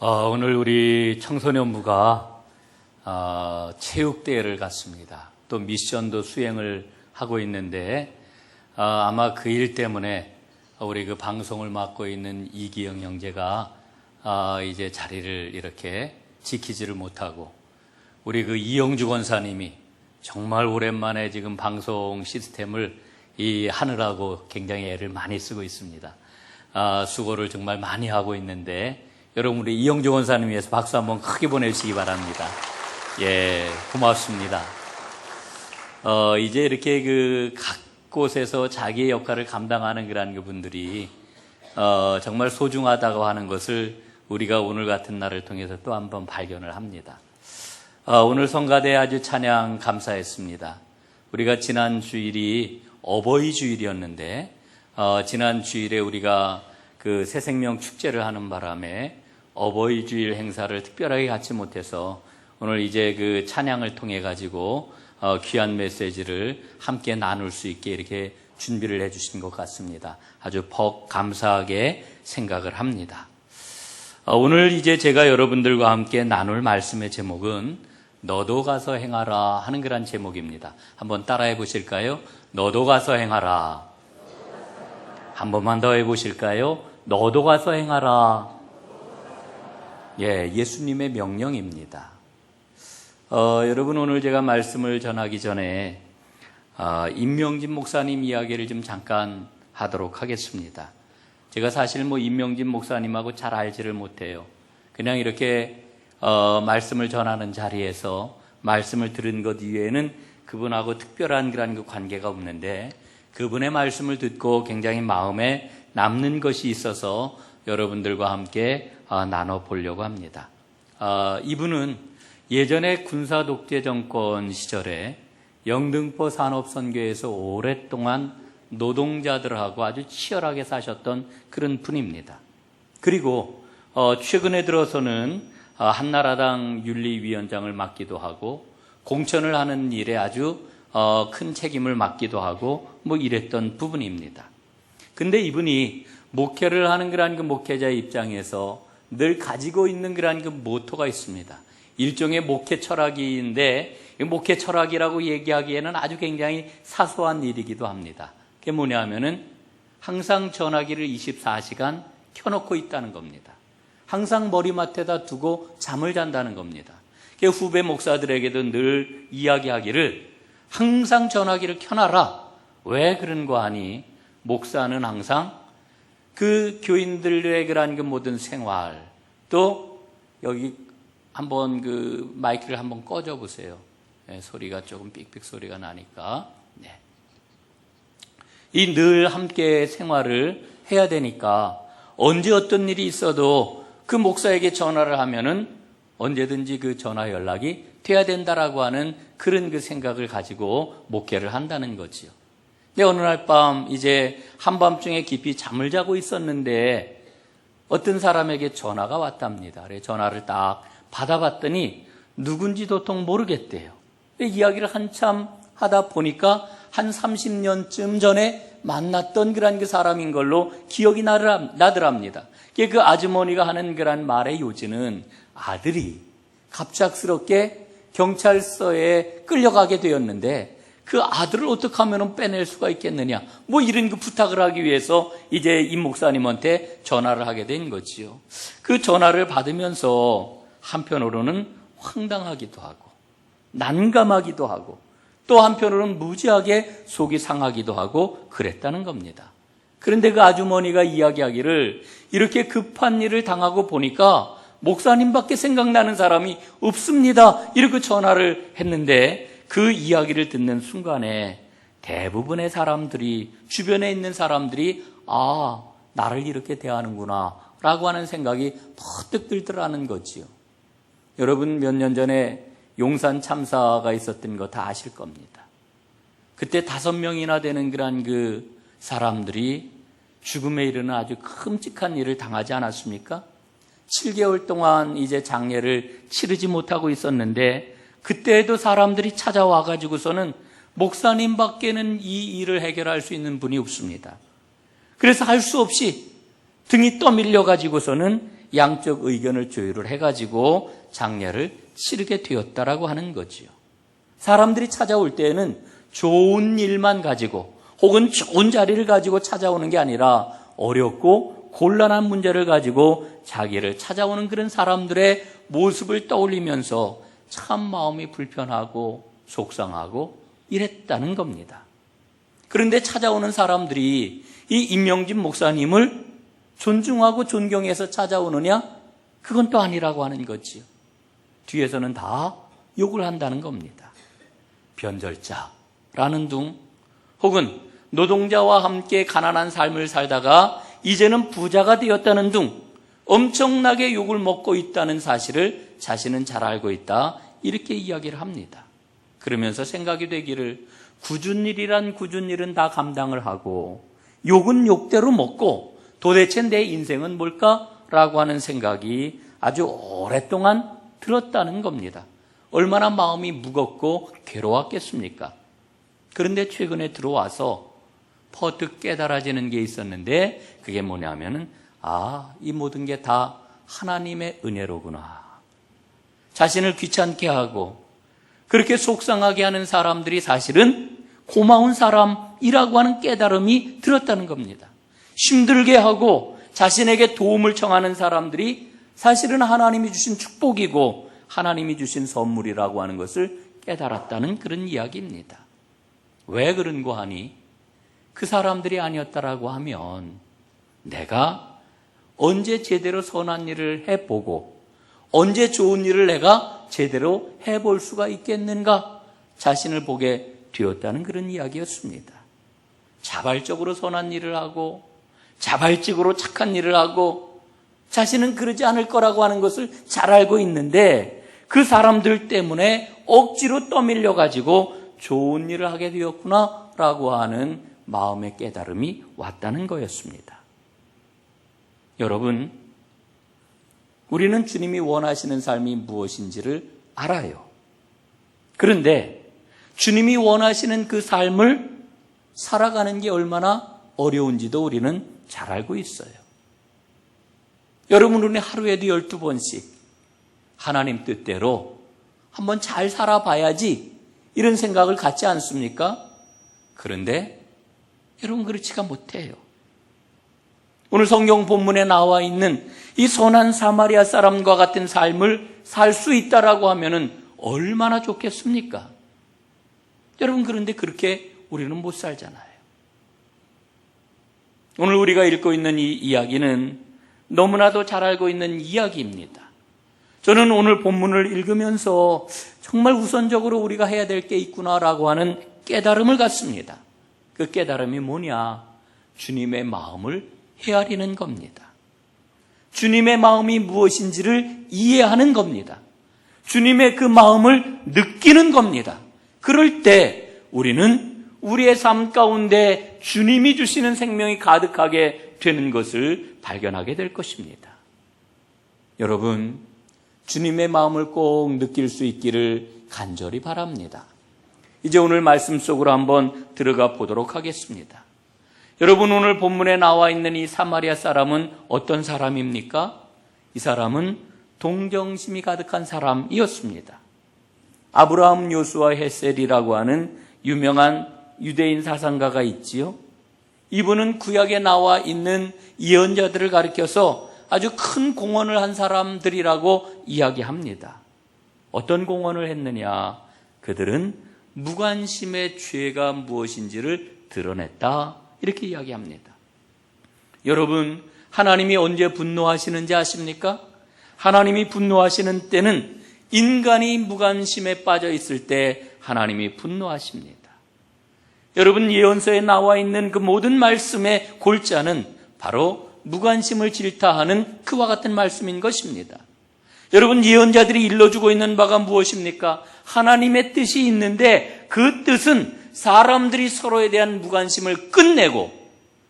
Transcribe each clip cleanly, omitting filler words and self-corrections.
오늘 우리 청소년부가 체육대회를 갔습니다. 또 미션도 수행을 하고 있는데 아마 그 일 때문에 우리 그 방송을 맡고 있는 이기영 형제가 이제 자리를 이렇게 지키지를 못하고 우리 그 이영주 권사님이 정말 오랜만에 지금 방송 시스템을 하느라고 굉장히 애를 많이 쓰고 있습니다. 수고를 정말 많이 하고 있는데 여러분 우리 이영주 권사님 위해서 박수 한번 크게 보내주시기 바랍니다. 예, 고맙습니다. 이제 이렇게 각 곳에서 자기의 역할을 감당하는 그런 분들이 정말 소중하다고 하는 것을 우리가 오늘 같은 날을 통해서 또 한번 발견을 합니다. 오늘 성가대 아주 찬양 감사했습니다. 우리가 지난 주일이 어버이 주일이었는데 지난 주일에 우리가 그 새생명 축제를 하는 바람에 어버이 주일 행사를 특별하게 갖지 못해서 오늘 이제 그 찬양을 통해 가지고 귀한 메시지를 함께 나눌 수 있게 이렇게 준비를 해주신 것 같습니다. 아주 감사하게 생각을 합니다. 오늘 이제 제가 여러분들과 함께 나눌 말씀의 제목은 너도 가서 행하라 하는 그런 제목입니다. 한번 따라해 보실까요? 너도 가서 행하라. 한 번만 더 해보실까요? 너도 가서 행하라. 예, 예수님의 명령입니다. 여러분 오늘 제가 말씀을 전하기 전에 임명진 목사님 이야기를 좀 잠깐 하도록 하겠습니다. 제가 사실 임명진 목사님하고 잘 알지를 못해요. 그냥 이렇게 말씀을 전하는 자리에서 말씀을 들은 것 이외에는 그분하고 특별한 그런 관계가 없는데 그분의 말씀을 듣고 굉장히 마음에 남는 것이 있어서 여러분들과 함께 나눠보려고 합니다. 이분은 예전에 군사 독재 정권 시절에 영등포 산업선교에서 오랫동안 노동자들하고 아주 치열하게 사셨던 그런 분입니다. 그리고 최근에 들어서는 한나라당 윤리위원장을 맡기도 하고 공천을 하는 일에 아주 큰 책임을 맡기도 하고 이랬던 부분입니다. 근데 이분이 목회를 하는 그런 그 목회자의 입장에서 늘 가지고 있는 그런 그 모토가 있습니다. 일종의 목회 철학인데 목회 철학이라고 얘기하기에는 아주 굉장히 사소한 일이기도 합니다. 그게 뭐냐 하면은 항상 전화기를 24시간 켜놓고 있다는 겁니다. 항상 머리맡에다 두고 잠을 잔다는 겁니다. 후배 목사들에게도 늘 이야기하기를 항상 전화기를 켜놔라. 왜 그런가 하니 목사는 항상 그 교인들의 그런 그 모든 생활 또 여기 한번 그 마이크를 한번 꺼줘 보세요. 네, 소리가 조금 삑삑 소리가 나니까. 네. 이 늘 함께 생활을 해야 되니까 언제 어떤 일이 있어도 그 목사에게 전화를 하면은 언제든지 그 전화 연락이 돼야 된다라고 하는 그런 그 생각을 가지고 목회를 한다는 거지요. 근데 어느 날 밤 이제 한밤중에 깊이 잠을 자고 있었는데 어떤 사람에게 전화가 왔답니다. 그래서 전화를 딱 받아봤더니 누군지 도통 모르겠대요. 이야기를 한참 하다 보니까 한 30년쯤 전에 만났던 그런 그 사람인 걸로 기억이 나더랍니다. 그 아주머니가 하는 그런 말의 요지는 아들이 갑작스럽게 경찰서에 끌려가게 되었는데 그 아들을 어떻게 하면 빼낼 수가 있겠느냐 이런 그 부탁을 하기 위해서 이제 임 목사님한테 전화를 하게 된 거지요. 그 전화를 받으면서 한편으로는 황당하기도 하고 난감하기도 하고 또 한편으로는 무지하게 속이 상하기도 하고 그랬다는 겁니다. 그런데 그 아주머니가 이야기하기를 이렇게 급한 일을 당하고 보니까 목사님밖에 생각나는 사람이 없습니다. 이렇게 전화를 했는데 그 이야기를 듣는 순간에 대부분의 사람들이 주변에 있는 사람들이 나를 이렇게 대하는구나 라고 하는 생각이 퍼뜩 들더라는 거지요. 여러분 몇 년 전에 용산 참사가 있었던 거 다 아실 겁니다. 그때 5명이나 되는 그런 그 사람들이 죽음에 이르는 아주 끔찍한 일을 당하지 않았습니까? 7개월 동안 이제 장례를 치르지 못하고 있었는데 그때에도 사람들이 찾아와 가지고서는 목사님 밖에는 이 일을 해결할 수 있는 분이 없습니다. 그래서 할 수 없이 등이 떠밀려 가지고서는 양쪽 의견을 조율을 해가지고 장례를 치르게 되었다라고 하는 거지요. 사람들이 찾아올 때에는 좋은 일만 가지고 혹은 좋은 자리를 가지고 찾아오는 게 아니라 어렵고 곤란한 문제를 가지고 자기를 찾아오는 그런 사람들의 모습을 떠올리면서 참 마음이 불편하고 속상하고 이랬다는 겁니다. 그런데 찾아오는 사람들이 이 임명진 목사님을 존중하고 존경해서 찾아오느냐? 그건 또 아니라고 하는 거지요. 뒤에서는 다 욕을 한다는 겁니다. 변절자라는 둥, 혹은 노동자와 함께 가난한 삶을 살다가 이제는 부자가 되었다는 둥, 엄청나게 욕을 먹고 있다는 사실을 자신은 잘 알고 있다, 이렇게 이야기를 합니다. 그러면서 생각이 되기를 굳은 일은 다 감당을 하고 욕은 욕대로 먹고 도대체 내 인생은 뭘까라고 하는 생각이 아주 오랫동안 들었다는 겁니다. 얼마나 마음이 무겁고 괴로웠겠습니까? 그런데 최근에 들어와서 퍼뜩 깨달아지는 게 있었는데, 그게 뭐냐면은 이 모든 게 다 하나님의 은혜로구나. 자신을 귀찮게 하고 그렇게 속상하게 하는 사람들이 사실은 고마운 사람이라고 하는 깨달음이 들었다는 겁니다. 힘들게 하고 자신에게 도움을 청하는 사람들이 사실은 하나님이 주신 축복이고 하나님이 주신 선물이라고 하는 것을 깨달았다는 그런 이야기입니다. 왜 그런고 하니, 그 사람들이 아니었다라고 하면 내가 언제 제대로 선한 일을 해보고 언제 좋은 일을 내가 제대로 해볼 수가 있겠는가 자신을 보게 되었다는 그런 이야기였습니다. 자발적으로 선한 일을 하고 자발적으로 착한 일을 하고 자신은 그러지 않을 거라고 하는 것을 잘 알고 있는데 그 사람들 때문에 억지로 떠밀려 가지고 좋은 일을 하게 되었구나라고 하는 마음의 깨달음이 왔다는 거였습니다. 여러분, 우리는 주님이 원하시는 삶이 무엇인지를 알아요. 그런데 주님이 원하시는 그 삶을 살아가는 게 얼마나 어려운지도 우리는 잘 알고 있어요. 여러분, 우리는 하루에도 12번씩 하나님 뜻대로 한번 잘 살아봐야지 이런 생각을 갖지 않습니까? 그런데 여러분, 그렇지가 못해요. 오늘 성경 본문에 나와 있는 이 선한 사마리아 사람과 같은 삶을 살 수 있다라고 하면은 얼마나 좋겠습니까? 여러분, 그런데 그렇게 우리는 못 살잖아요. 오늘 우리가 읽고 있는 이 이야기는 너무나도 잘 알고 있는 이야기입니다. 저는 오늘 본문을 읽으면서 정말 우선적으로 우리가 해야 될 게 있구나라고 하는 깨달음을 갖습니다. 그 깨달음이 뭐냐? 주님의 마음을 헤아리는 겁니다. 주님의 마음이 무엇인지를 이해하는 겁니다. 주님의 그 마음을 느끼는 겁니다. 그럴 때 우리는 우리의 삶 가운데 주님이 주시는 생명이 가득하게 되는 것을 발견하게 될 것입니다. 여러분, 주님의 마음을 꼭 느낄 수 있기를 간절히 바랍니다. 이제 오늘 말씀 속으로 한번 들어가 보도록 하겠습니다. 여러분, 오늘 본문에 나와 있는 이 사마리아 사람은 어떤 사람입니까? 이 사람은 동정심이 가득한 사람이었습니다. 아브라함 요수아 헷셀이라고 하는 유명한 유대인 사상가가 있지요. 이분은 구약에 나와 있는 예언자들을 가리켜서 아주 큰 공헌을 한 사람들이라고 이야기합니다. 어떤 공헌을 했느냐? 그들은 무관심의 죄가 무엇인지를 드러냈다, 이렇게 이야기합니다. 여러분, 하나님이 언제 분노하시는지 아십니까? 하나님이 분노하시는 때는 인간이 무관심에 빠져 있을 때 하나님이 분노하십니다. 여러분, 예언서에 나와 있는 그 모든 말씀의 골자는 바로 무관심을 질타하는 그와 같은 말씀인 것입니다. 여러분, 예언자들이 일러주고 있는 바가 무엇입니까? 하나님의 뜻이 있는데 그 뜻은 사람들이 서로에 대한 무관심을 끝내고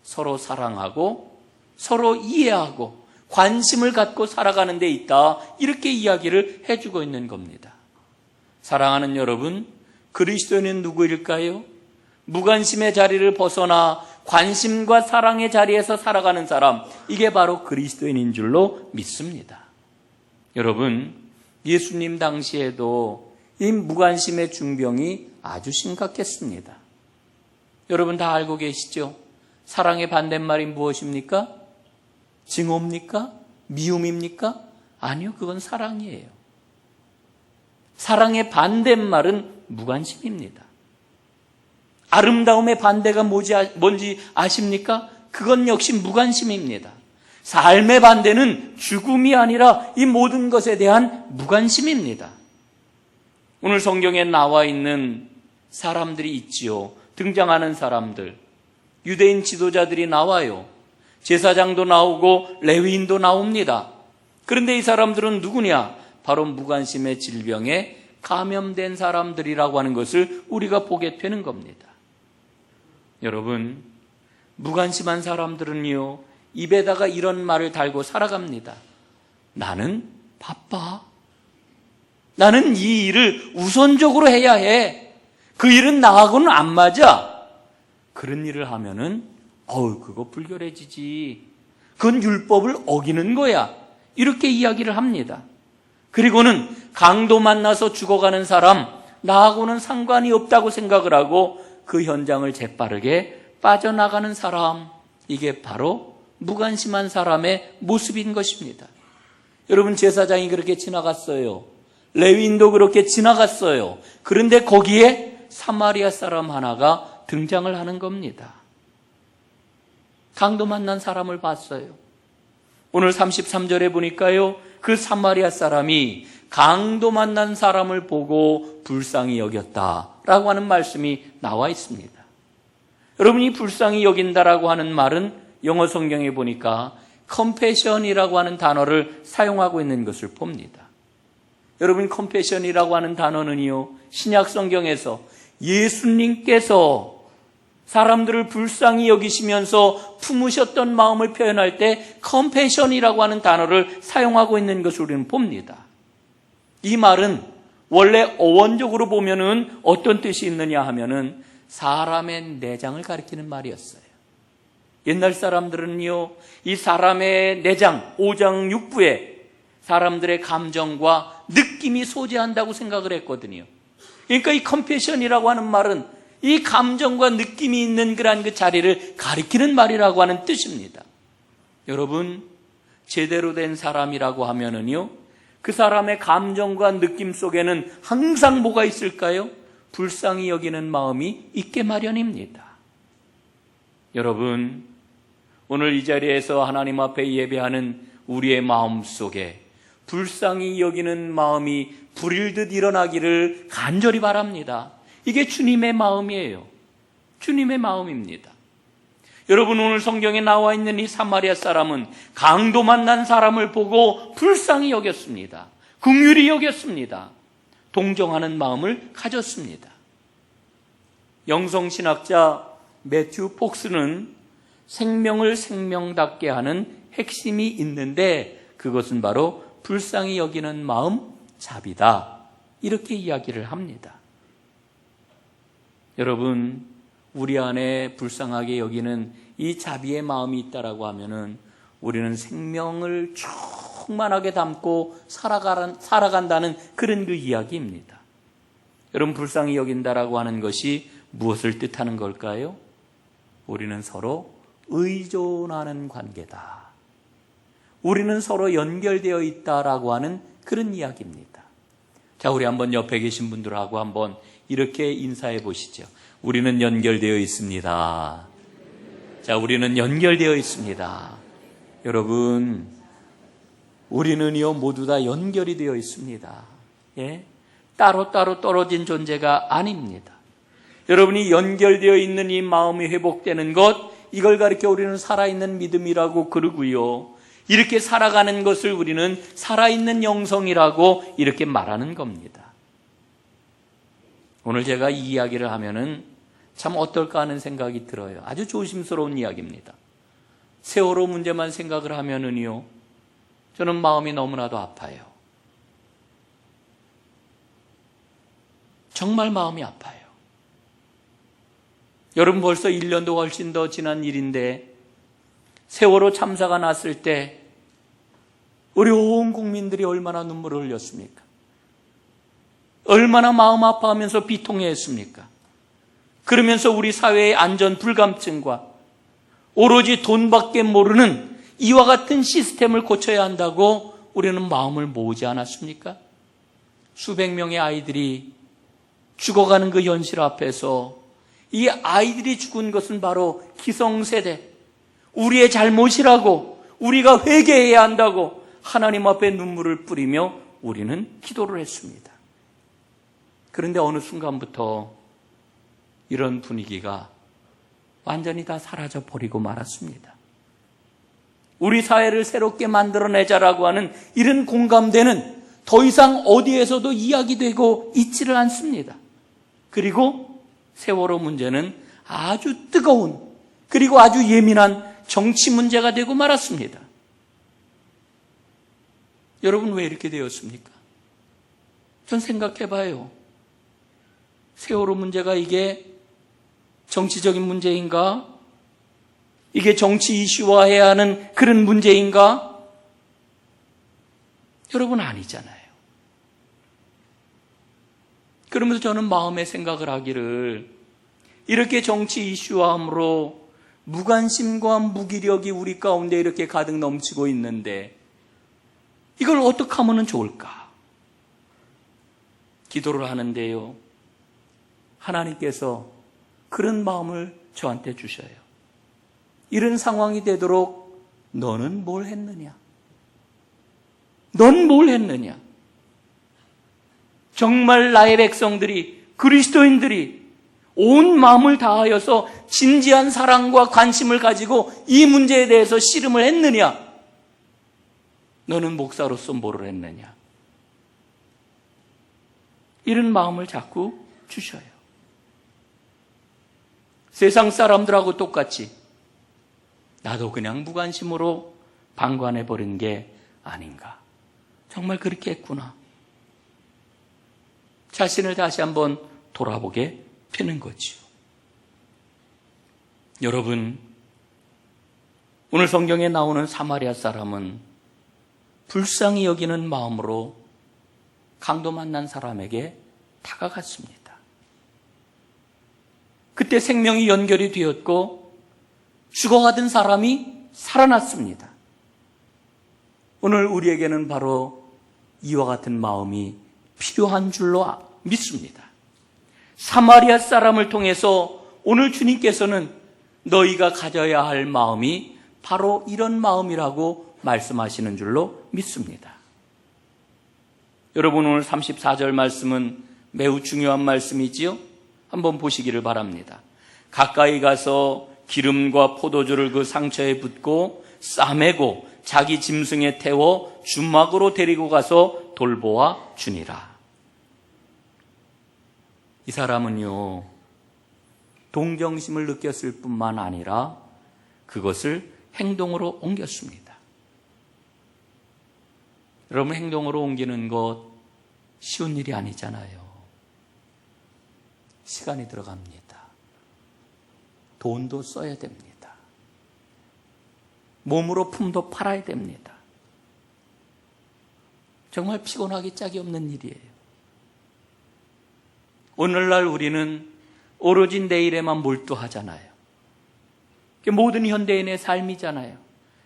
서로 사랑하고 서로 이해하고 관심을 갖고 살아가는 데 있다, 이렇게 이야기를 해주고 있는 겁니다. 사랑하는 여러분, 그리스도인은 누구일까요? 무관심의 자리를 벗어나 관심과 사랑의 자리에서 살아가는 사람, 이게 바로 그리스도인인 줄로 믿습니다. 여러분, 예수님 당시에도 이 무관심의 중병이 아주 심각했습니다. 여러분 다 알고 계시죠? 사랑의 반대말이 무엇입니까? 증오입니까? 미움입니까? 아니요, 그건 사랑이에요. 사랑의 반대말은 무관심입니다. 아름다움의 반대가 뭔지 아십니까? 그건 역시 무관심입니다. 삶의 반대는 죽음이 아니라 이 모든 것에 대한 무관심입니다. 오늘 성경에 나와 있는 사람들이 있지요. 등장하는 사람들. 유대인 지도자들이 나와요. 제사장도 나오고 레위인도 나옵니다. 그런데 이 사람들은 누구냐? 바로 무관심의 질병에 감염된 사람들이라고 하는 것을 우리가 보게 되는 겁니다. 여러분, 무관심한 사람들은요, 입에다가 이런 말을 달고 살아갑니다. 나는 바빠. 나는 이 일을 우선적으로 해야 해. 그 일은 나하고는 안 맞아. 그런 일을 하면은 그거 불결해지지. 그건 율법을 어기는 거야. 이렇게 이야기를 합니다. 그리고는 강도 만나서 죽어가는 사람, 나하고는 상관이 없다고 생각을 하고 그 현장을 재빠르게 빠져나가는 사람, 이게 바로 무관심한 사람의 모습인 것입니다. 여러분, 제사장이 그렇게 지나갔어요. 레위인도 그렇게 지나갔어요. 그런데 거기에 사마리아 사람 하나가 등장을 하는 겁니다. 강도 만난 사람을 봤어요. 오늘 33절에 보니까요, 그 사마리아 사람이 강도 만난 사람을 보고 불쌍히 여겼다라고 하는 말씀이 나와 있습니다. 여러분이 불쌍히 여긴다라고 하는 말은 영어 성경에 보니까 compassion이라고 하는 단어를 사용하고 있는 것을 봅니다. 여러분, compassion이라고 하는 단어는요, 신약 성경에서 예수님께서 사람들을 불쌍히 여기시면서 품으셨던 마음을 표현할 때 compassion이라고 하는 단어를 사용하고 있는 것을 우리는 봅니다. 이 말은 원래 어원적으로 보면은 어떤 뜻이 있느냐 하면은 사람의 내장을 가리키는 말이었어요. 옛날 사람들은요, 이 사람의 내장, 오장육부에 사람들의 감정과 느낌이 소재한다고 생각을 했거든요. 그러니까 이 컴패션이라고 하는 말은 이 감정과 느낌이 있는 그러한 그 자리를 가리키는 말이라고 하는 뜻입니다. 여러분, 제대로 된 사람이라고 하면은요, 그 사람의 감정과 느낌 속에는 항상 뭐가 있을까요? 불쌍히 여기는 마음이 있게 마련입니다. 여러분, 오늘 이 자리에서 하나님 앞에 예배하는 우리의 마음 속에 불쌍히 여기는 마음이 불일듯 일어나기를 간절히 바랍니다. 이게 주님의 마음이에요. 주님의 마음입니다. 여러분, 오늘 성경에 나와 있는 이 사마리아 사람은 강도 만난 사람을 보고 불쌍히 여겼습니다. 긍휼히 여겼습니다. 동정하는 마음을 가졌습니다. 영성신학자 매튜 폭스는 생명을 생명답게 하는 핵심이 있는데 그것은 바로 불쌍히 여기는 마음 자비다. 이렇게 이야기를 합니다. 여러분, 우리 안에 불쌍하게 여기는 이 자비의 마음이 있다라고 하면은 우리는 생명을 충만하게 담고 살아간다는 그런 그 이야기입니다. 여러분, 불쌍히 여긴다라고 하는 것이 무엇을 뜻하는 걸까요? 우리는 서로 의존하는 관계다. 우리는 서로 연결되어 있다라고 하는 그런 이야기입니다. 자, 우리 한번 옆에 계신 분들하고 한번 이렇게 인사해 보시죠. 우리는 연결되어 있습니다. 자, 우리는 연결되어 있습니다. 여러분, 우리는요, 모두 다 연결이 되어 있습니다. 예? 따로따로 떨어진 존재가 아닙니다. 여러분이 연결되어 있는 이 마음이 회복되는 것, 이걸 가리켜 우리는 살아있는 믿음이라고 그러고요. 이렇게 살아가는 것을 우리는 살아있는 영성이라고 이렇게 말하는 겁니다. 오늘 제가 이 이야기를 하면은 참 어떨까 하는 생각이 들어요. 아주 조심스러운 이야기입니다. 세월호 문제만 생각을 하면은요, 저는 마음이 너무나도 아파요. 정말 마음이 아파요. 여러분 벌써 1년도 훨씬 더 지난 일인데 세월호 참사가 났을 때 우리 온 국민들이 얼마나 눈물을 흘렸습니까? 얼마나 마음 아파하면서 비통해했습니까? 그러면서 우리 사회의 안전 불감증과 오로지 돈밖에 모르는 이와 같은 시스템을 고쳐야 한다고 우리는 마음을 모으지 않았습니까? 수백 명의 아이들이 죽어가는 그 현실 앞에서 이 아이들이 죽은 것은 바로 기성세대, 우리의 잘못이라고, 우리가 회개해야 한다고 하나님 앞에 눈물을 뿌리며 우리는 기도를 했습니다. 그런데 어느 순간부터 이런 분위기가 완전히 다 사라져 버리고 말았습니다. 우리 사회를 새롭게 만들어내자라고 하는 이런 공감대는 더 이상 어디에서도 이야기되고 있지를 않습니다. 그리고 세월호 문제는 아주 뜨거운 그리고 아주 예민한 정치 문제가 되고 말았습니다. 여러분 왜 이렇게 되었습니까? 전 생각해봐요. 세월호 문제가 이게 정치적인 문제인가? 이게 정치 이슈화해야 하는 그런 문제인가? 여러분 아니잖아요. 그러면서 저는 마음의 생각을 하기를 이렇게 정치 이슈화함으로 무관심과 무기력이 우리 가운데 이렇게 가득 넘치고 있는데 이걸 어떻게 하면 좋을까? 기도를 하는데요. 하나님께서 그런 마음을 저한테 주셔요. 이런 상황이 되도록 너는 뭘 했느냐? 넌 뭘 했느냐? 정말 나의 백성들이, 그리스도인들이 온 마음을 다하여서 진지한 사랑과 관심을 가지고 이 문제에 대해서 씨름을 했느냐? 너는 목사로서 뭐를 했느냐? 이런 마음을 자꾸 주셔요. 세상 사람들하고 똑같이 나도 그냥 무관심으로 방관해버린 게 아닌가. 정말 그렇게 했구나. 자신을 다시 한번 돌아보게 되는 거지요. 여러분, 오늘 성경에 나오는 사마리아 사람은 불쌍히 여기는 마음으로 강도 만난 사람에게 다가갔습니다. 그때 생명이 연결이 되었고 죽어가던 사람이 살아났습니다. 오늘 우리에게는 바로 이와 같은 마음이 필요한 줄로 믿습니다. 사마리아 사람을 통해서 오늘 주님께서는 너희가 가져야 할 마음이 바로 이런 마음이라고 말씀하시는 줄로 믿습니다. 여러분 오늘 34절 말씀은 매우 중요한 말씀이지요. 한번 보시기를 바랍니다. 가까이 가서 기름과 포도주를 그 상처에 붓고 싸매고 자기 짐승에 태워 주막으로 데리고 가서 돌보아 주니라. 이 사람은요, 동정심을 느꼈을 뿐만 아니라 그것을 행동으로 옮겼습니다. 여러분, 행동으로 옮기는 것 쉬운 일이 아니잖아요. 시간이 들어갑니다. 돈도 써야 됩니다. 몸으로 품도 팔아야 됩니다. 정말 피곤하기 짝이 없는 일이에요. 오늘날 우리는 오로지 내일에만 몰두하잖아요. 모든 현대인의 삶이잖아요.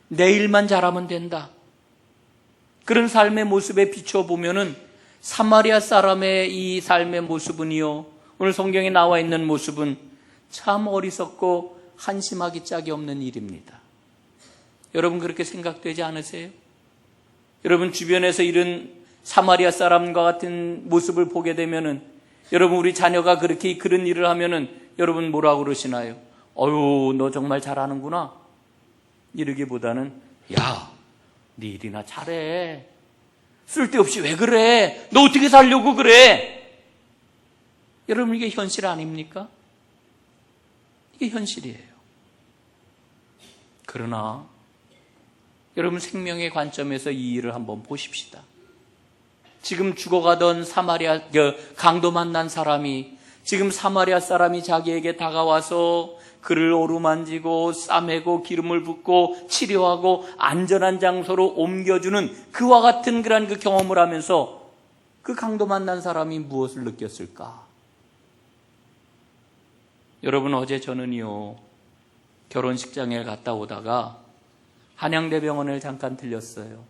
내일만 잘하면 된다. 그런 삶의 모습에 비춰보면은 사마리아 사람의 이 삶의 모습은요, 오늘 성경에 나와 있는 모습은 참 어리석고 한심하기 짝이 없는 일입니다. 여러분 그렇게 생각되지 않으세요? 여러분 주변에서 이런 사마리아 사람과 같은 모습을 보게 되면은 여러분 우리 자녀가 그렇게 그런 일을 하면은 여러분 뭐라고 그러시나요? 어휴 너 정말 잘하는구나. 이러기보다는 야, 네 일이나 잘해. 쓸데없이 왜 그래? 너 어떻게 살려고 그래? 여러분 이게 현실 아닙니까? 이게 현실이에요. 그러나 여러분 생명의 관점에서 이 일을 한번 보십시다. 지금 죽어가던 사마리아 강도 만난 사람이 지금 사마리아 사람이 자기에게 다가와서 그를 오르만지고 싸매고 기름을 붓고 치료하고 안전한 장소로 옮겨주는 그와 같은 그런 그 경험을 하면서 그 강도 만난 사람이 무엇을 느꼈을까? 여러분, 어제 저는요 결혼식장에 갔다 오다가 한양대병원을 잠깐 들렸어요.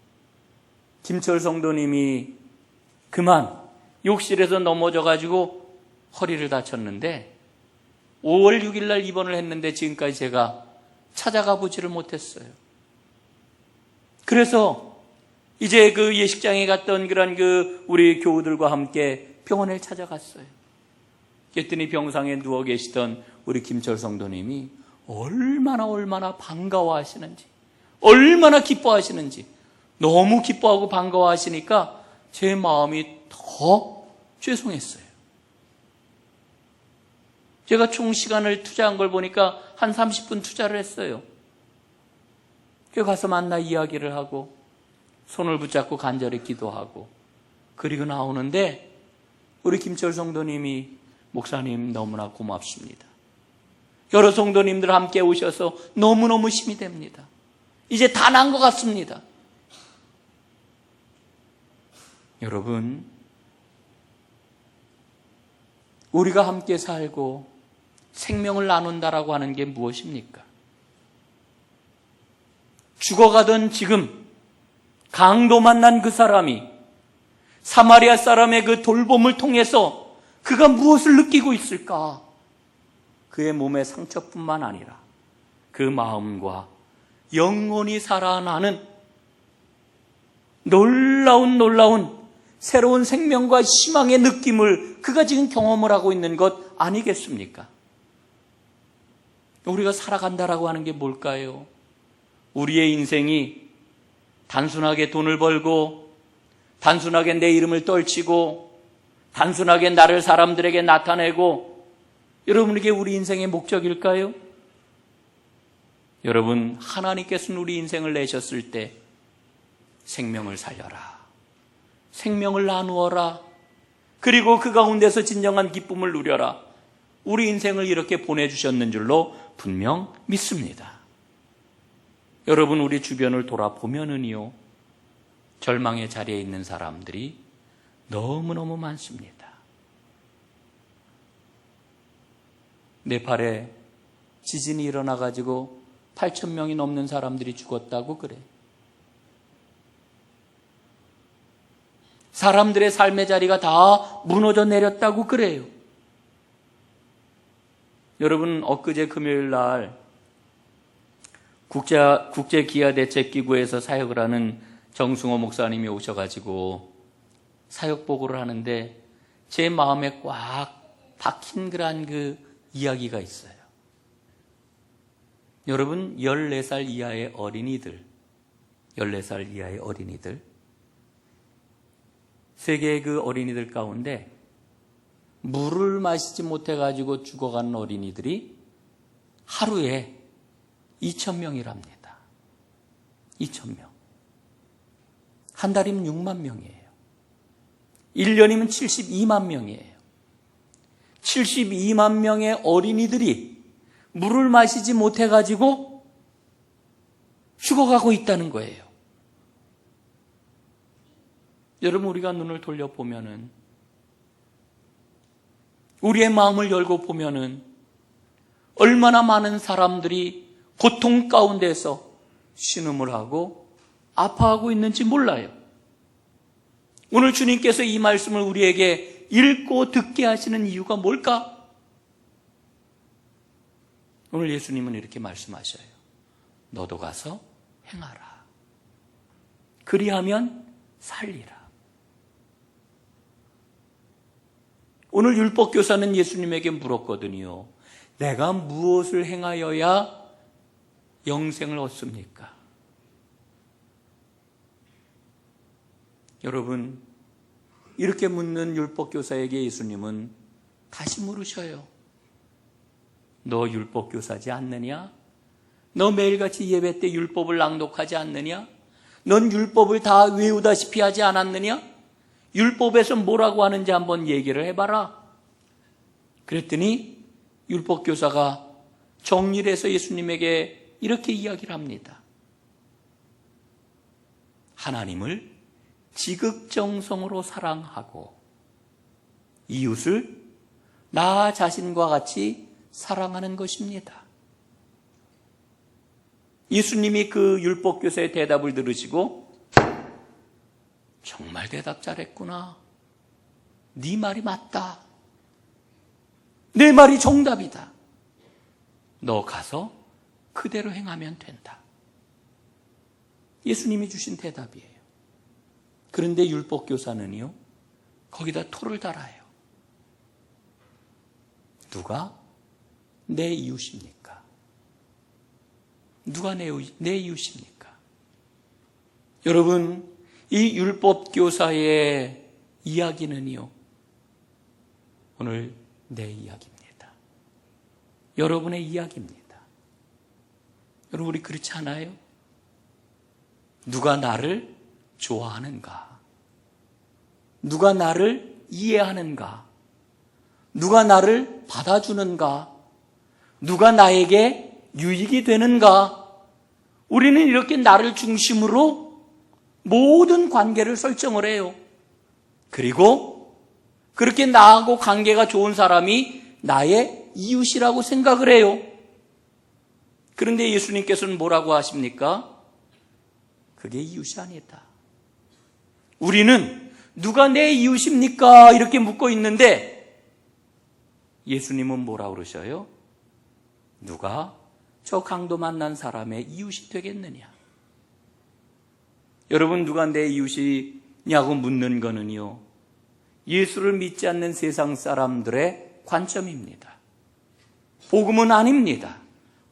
김철 성도님이 그만 욕실에서 넘어져가지고 허리를 다쳤는데 5월 6일 날 입원을 했는데 지금까지 제가 찾아가 보지를 못했어요. 그래서 이제 그 예식장에 갔던 그런 그 우리 교우들과 함께 병원을 찾아갔어요. 그랬더니 병상에 누워 계시던 우리 김철 성도님이 얼마나 반가워하시는지, 얼마나 기뻐하시는지, 너무 기뻐하고 반가워하시니까 제 마음이 더 죄송했어요. 제가 총 시간을 투자한 걸 보니까 한 30분 투자를 했어요. 그 가서 만나 이야기를 하고 손을 붙잡고 간절히 기도하고 그리고 나오는데 우리 김철 성도님이 목사님 너무나 고맙습니다. 여러 성도님들 함께 오셔서 너무너무 힘이 됩니다. 이제 다 난 것 같습니다. 여러분, 우리가 함께 살고 생명을 나눈다라고 하는 게 무엇입니까? 죽어가던 지금 강도 만난 그 사람이 사마리아 사람의 그 돌봄을 통해서 그가 무엇을 느끼고 있을까? 그의 몸의 상처뿐만 아니라 그 마음과 영혼이 살아나는 놀라운 새로운 생명과 희망의 느낌을 그가 지금 경험을 하고 있는 것 아니겠습니까? 우리가 살아간다라고 하는 게 뭘까요? 우리의 인생이 단순하게 돈을 벌고 단순하게 내 이름을 떨치고 단순하게 나를 사람들에게 나타내고 여러분에게 우리 인생의 목적일까요? 여러분, 하나님께서는 우리 인생을 내셨을 때 생명을 살려라, 생명을 나누어라, 그리고 그 가운데서 진정한 기쁨을 누려라, 우리 인생을 이렇게 보내주셨는 줄로 분명 믿습니다. 여러분, 우리 주변을 돌아보면은요 절망의 자리에 있는 사람들이 너무너무 많습니다. 네팔에 지진이 일어나가지고 8,000명이 넘는 사람들이 죽었다고 그래. 사람들의 삶의 자리가 다 무너져 내렸다고 그래요. 여러분, 엊그제 금요일 날 국제기아대책기구에서 사역을 하는 정승호 목사님이 오셔가지고 사역 보고를 하는데 제 마음에 꽉 박힌 그런 그 이야기가 있어요. 여러분, 14살 이하의 어린이들, 14살 이하의 어린이들, 세계의 그 어린이들 가운데 물을 마시지 못해가지고 죽어가는 어린이들이 하루에 2,000명이랍니다. 2,000명. 한 달이면 6만 명이에요. 1년이면 72만 명이에요. 72만 명의 어린이들이 물을 마시지 못해가지고 죽어가고 있다는 거예요. 여러분, 우리가 눈을 돌려보면은, 우리의 마음을 열고 보면은 얼마나 많은 사람들이 고통 가운데서 신음을 하고 아파하고 있는지 몰라요. 오늘 주님께서 이 말씀을 우리에게 읽고 듣게 하시는 이유가 뭘까? 오늘 예수님은 이렇게 말씀하셔요. 너도 가서 행하라. 그리하면 살리라. 오늘 율법교사는 예수님에게 물었거든요. 내가 무엇을 행하여야 영생을 얻습니까? 여러분, 이렇게 묻는 율법교사에게 예수님은 다시 물으셔요. 너 율법교사지 않느냐? 너 매일같이 예배 때 율법을 낭독하지 않느냐? 넌 율법을 다 외우다시피 하지 않았느냐? 율법에서 뭐라고 하는지 한번 얘기를 해봐라. 그랬더니 율법교사가 정리를 해서 예수님에게 이렇게 이야기를 합니다. 하나님을 지극정성으로 사랑하고 이웃을 나 자신과 같이 사랑하는 것입니다. 예수님이 그 율법교사의 대답을 들으시고 정말 대답 잘했구나. 네 말이 맞다. 내 말이 정답이다. 너 가서 그대로 행하면 된다. 예수님이 주신 대답이에요. 그런데 율법교사는요, 거기다 토를 달아요. 누가 내 이웃입니까? 누가 내 이웃입니까? 여러분, 이 율법교사의 이야기는요, 오늘 내 이야기입니다. 여러분의 이야기입니다. 여러분, 우리 그렇지 않아요? 누가 나를 좋아하는가? 누가 나를 이해하는가? 누가 나를 받아주는가? 누가 나에게 유익이 되는가? 우리는 이렇게 나를 중심으로 모든 관계를 설정을 해요. 그리고 그렇게 나하고 관계가 좋은 사람이 나의 이웃이라고 생각을 해요. 그런데 예수님께서는 뭐라고 하십니까? 그게 이웃이 아니다. 우리는 누가 내 이웃입니까? 이렇게 묻고 있는데 예수님은 뭐라고 그러셔요? 누가 저 강도 만난 사람의 이웃이 되겠느냐? 여러분, 누가 내 이웃이냐고 묻는 거는요, 예수를 믿지 않는 세상 사람들의 관점입니다. 복음은 아닙니다.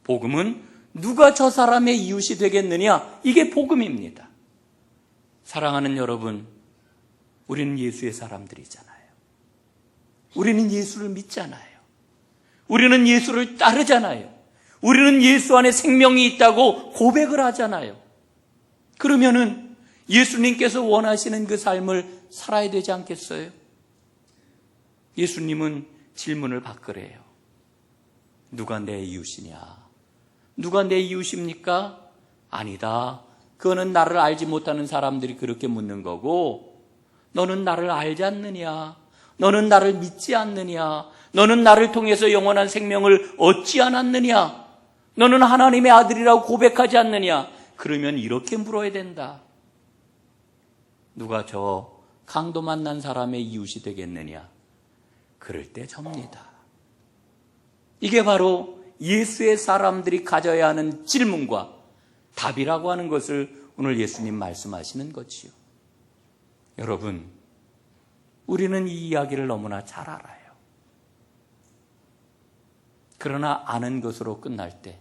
복음은 누가 저 사람의 이웃이 되겠느냐? 이게 복음입니다. 사랑하는 여러분, 우리는 예수의 사람들이잖아요. 우리는 예수를 믿잖아요. 우리는 예수를 따르잖아요. 우리는 예수 안에 생명이 있다고 고백을 하잖아요. 그러면은 예수님께서 원하시는 그 삶을 살아야 되지 않겠어요? 예수님은 질문을 바꾸래요. 누가 내 이웃이냐? 누가 내 이웃입니까? 아니다. 그거는 나를 알지 못하는 사람들이 그렇게 묻는 거고, 너는 나를 알지 않느냐? 너는 나를 믿지 않느냐? 너는 나를 통해서 영원한 생명을 얻지 않았느냐? 너는 하나님의 아들이라고 고백하지 않느냐? 그러면 이렇게 물어야 된다. 누가 저 강도 만난 사람의 이웃이 되겠느냐? 그럴 때 접니다. 이게 바로 예수의 사람들이 가져야 하는 질문과 답이라고 하는 것을 오늘 예수님 말씀하시는 거지요. 여러분, 우리는 이 이야기를 너무나 잘 알아요. 그러나 아는 것으로 끝날 때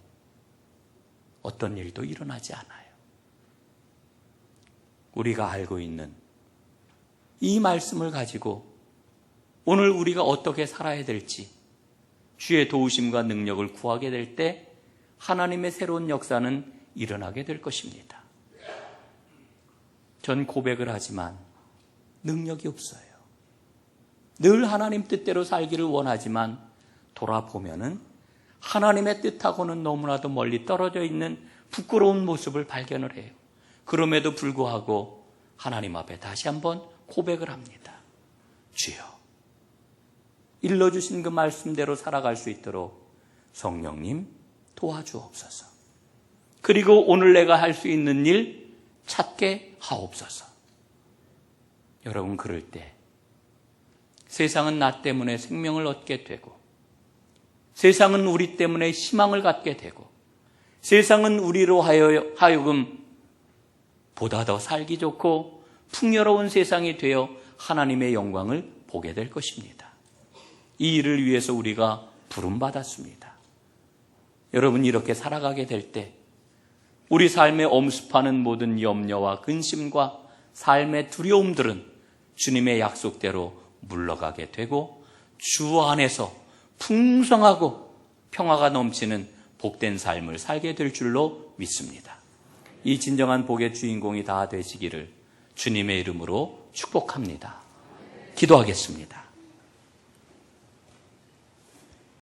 어떤 일도 일어나지 않아요. 우리가 알고 있는 이 말씀을 가지고 오늘 우리가 어떻게 살아야 될지, 주의 도우심과 능력을 구하게 될 때 하나님의 새로운 역사는 일어나게 될 것입니다. 전 고백을 하지만 능력이 없어요. 늘 하나님 뜻대로 살기를 원하지만 돌아보면은 하나님의 뜻하고는 너무나도 멀리 떨어져 있는 부끄러운 모습을 발견을 해요. 그럼에도 불구하고 하나님 앞에 다시 한번 고백을 합니다. 주여, 일러주신 그 말씀대로 살아갈 수 있도록 성령님 도와주옵소서. 그리고 오늘 내가 할 수 있는 일 찾게 하옵소서. 여러분, 그럴 때 세상은 나 때문에 생명을 얻게 되고, 세상은 우리 때문에 희망을 갖게 되고, 세상은 우리로 하여금 보다 더 살기 좋고 풍요로운 세상이 되어 하나님의 영광을 보게 될 것입니다. 이 일을 위해서 우리가 부름받았습니다. 여러분, 이렇게 살아가게 될 때 우리 삶에 엄습하는 모든 염려와 근심과 삶의 두려움들은 주님의 약속대로 물러가게 되고 주 안에서 풍성하고 평화가 넘치는 복된 삶을 살게 될 줄로 믿습니다. 이 진정한 복의 주인공이 다 되시기를 주님의 이름으로 축복합니다. 기도하겠습니다.